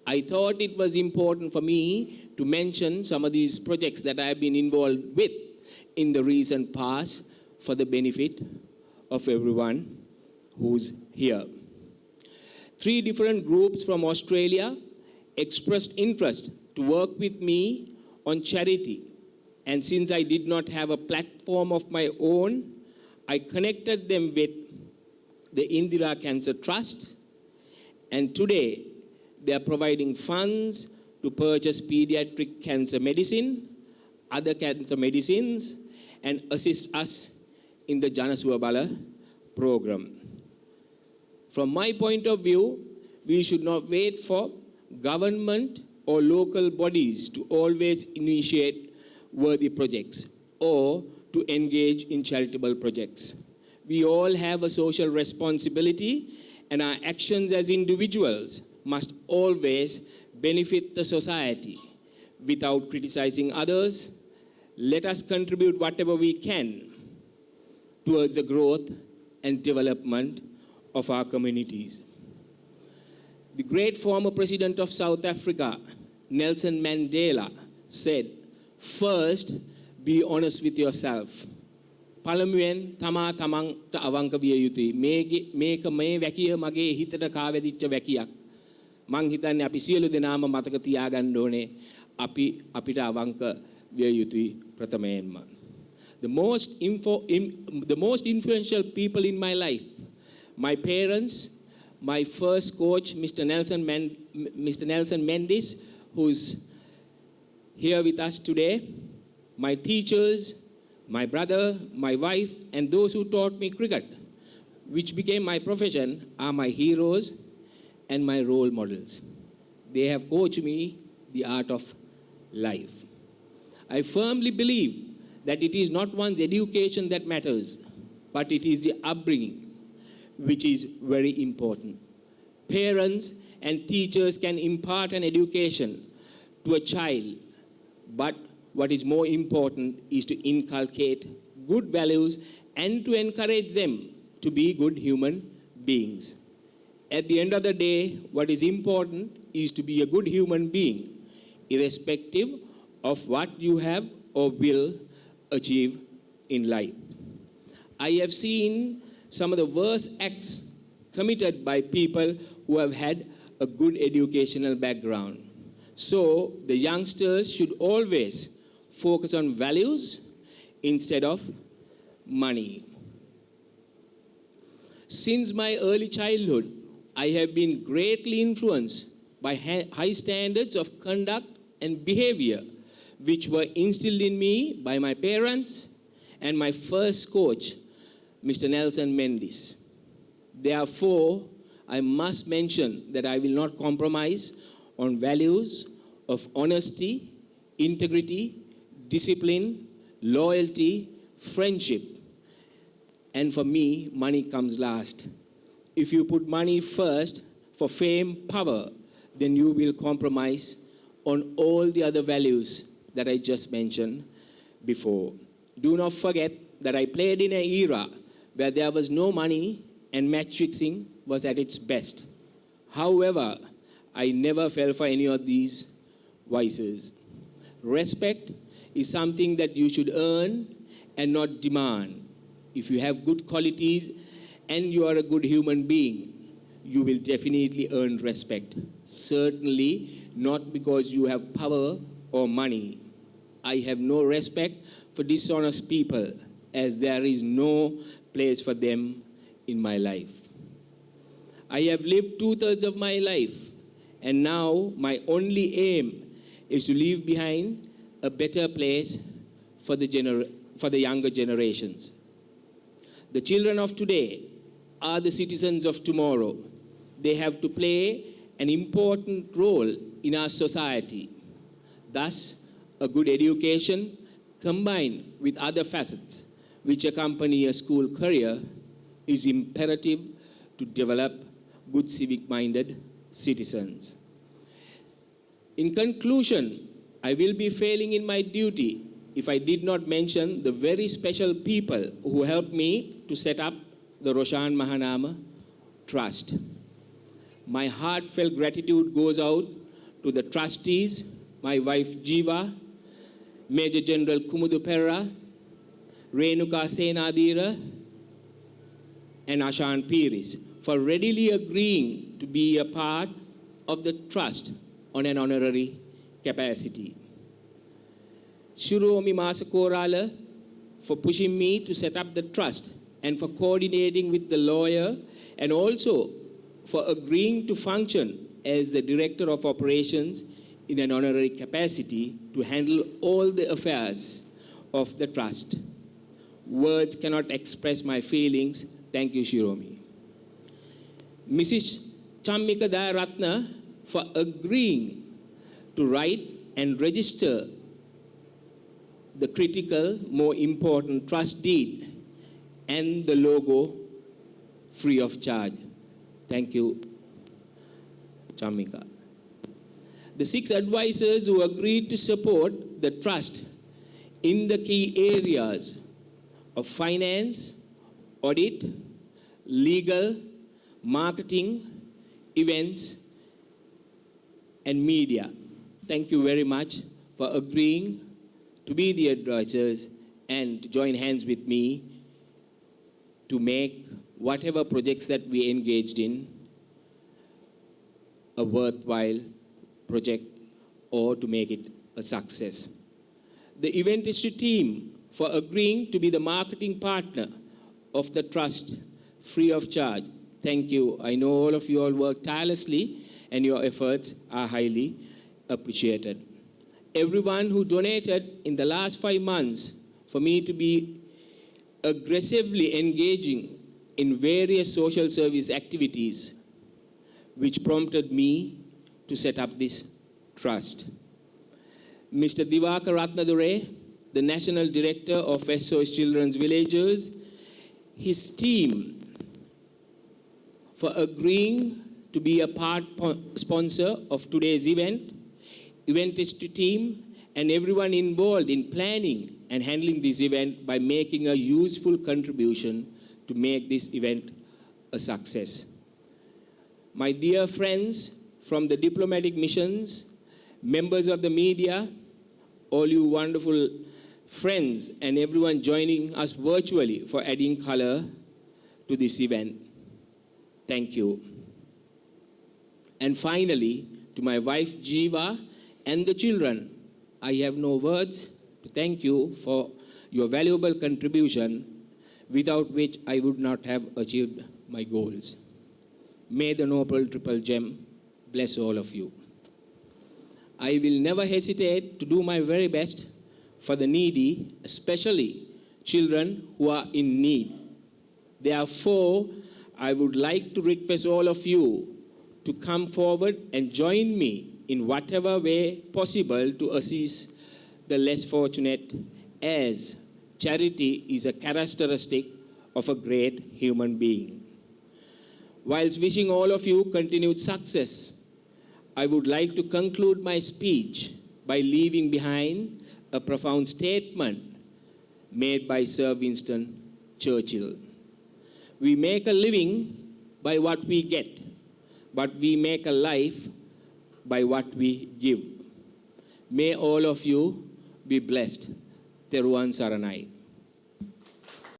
I thought it was important for me to mention some of these projects that I have been involved with in the recent past for the benefit of everyone who's here. 3 different groups from Australia expressed interest to work with me on charity. And since I did not have a platform of my own, I connected them with the Indira Cancer Trust. And today, they are providing funds to purchase pediatric cancer medicine, other cancer medicines, and assist us in the Janasuwa Bala program. From my point of view, we should not wait for government or local bodies to always initiate worthy projects or to engage in charitable projects. We all have a social responsibility, and our actions as individuals must always benefit the society without criticizing others. Let us contribute whatever we can towards the growth and development of our communities. The great former president of South Africa, Nelson Mandela, said, "First, be honest with yourself." පළමුවෙන් තමා තමන්ට අවංක විය යුතුයි. මේක මේ වැකිය මගේ හිතට කාවැදිච්ච වැකියක්. මං හිතන්නේ අපි සියලු දෙනාම මතක තියාගන්න ඕනේ අපිට අවංක විය යුතුයි ප්‍රථමයෙන්ම. The most influential people in my life, my parents, my first coach, Mr. Nelson Mendes, who's here with us today, my teachers, my brother, my wife, and those who taught me cricket, which became my profession, are my heroes and my role models. They have coached me the art of life. I firmly believe that it is not one's education that matters, but it is the upbringing, which is very important. Parents and teachers can impart an education to a child, but what is more important is to inculcate good values and to encourage them to be good human beings. At the end of the day, what is important is to be a good human being, irrespective of what you have or will achieve in life. I have seen some of the worst acts committed by people who have had a good educational background. So the youngsters should always focus on values instead of money. Since my early childhood, I have been greatly influenced by high standards of conduct and behavior, which were instilled in me by my parents and my first coach, Mr. Nelson Mendes. Therefore, I must mention that I will not compromise on values of honesty, integrity, discipline, loyalty, friendship. And for me, money comes last. If you put money first for fame, power, then you will compromise on all the other values that I just mentioned before. Do not forget that I played in an era where there was no money and match fixing was at its best. However, I never fell for any of these vices. Respect is something that you should earn and not demand. If you have good qualities and you are a good human being, you will definitely earn respect. Certainly not because you have power or money. I have no respect for dishonest people, as there is no place for them in my life. I have lived 2/3 of my life, and now my only aim is to leave behind a better place for the younger generations. The children of today are the citizens of tomorrow. They have to play an important role in our society. Thus, a good education combined with other facets which accompany a school career is imperative to develop good civic-minded citizens. In conclusion, I will be failing in my duty if I did not mention the very special people who helped me to set up the Roshan Mahanama Trust. My heartfelt gratitude goes out to the trustees, my wife Jiva, Major General Kumudu Perra, Renuka Senadira, and Ashan Piris for readily agreeing to be a part of the trust on an honorary capacity. Shiromi Masakorala for pushing me to set up the trust and for coordinating with the lawyer, and also for agreeing to function as the Director of Operations in an honorary capacity to handle all the affairs of the trust. Words cannot express my feelings. Thank you, Shiromi. Mrs. Chammika Dayaratna for agreeing to write and register the critical, more important trust deed and the logo free of charge. Thank you, Chammika. The 6 advisors who agreed to support the trust in the key areas of finance, audit, legal, marketing, events, and media. Thank you very much for agreeing to be the advisors and to join hands with me to make whatever projects that we engaged in a worthwhile project or to make it a success. The event history team for agreeing to be the marketing partner of the trust free of charge. Thank you. I know all of you all work tirelessly and your efforts are highly appreciated. Everyone who donated in the last 5 months for me to be aggressively engaging in various social service activities which prompted me to set up this trust. Mr. Divaka Ratnadure, the National Director of SOS Children's Villages, his team for agreeing to be a part sponsor of today's event history team, and everyone involved in planning and handling this event by making a useful contribution to make this event a success. My dear friends from the diplomatic missions, members of the media, all you wonderful friends, and everyone joining us virtually for adding color to this event. Thank you. And finally, to my wife Jiva and the children, I have no words to thank you for your valuable contribution, without which I would not have achieved my goals. May the Noble Triple Gem bless all of you. I will never hesitate to do my very best for the needy, especially children who are in need. Therefore, I would like to request all of you to come forward and join me in whatever way possible to assist the less fortunate, as charity is a characteristic of a great human being. Whilst wishing all of you continued success, I would like to conclude my speech by leaving behind a profound statement made by Sir Winston Churchill. We make a living by what we get, but we make a life by what we give. May all of you be blessed. Teruan Saranai.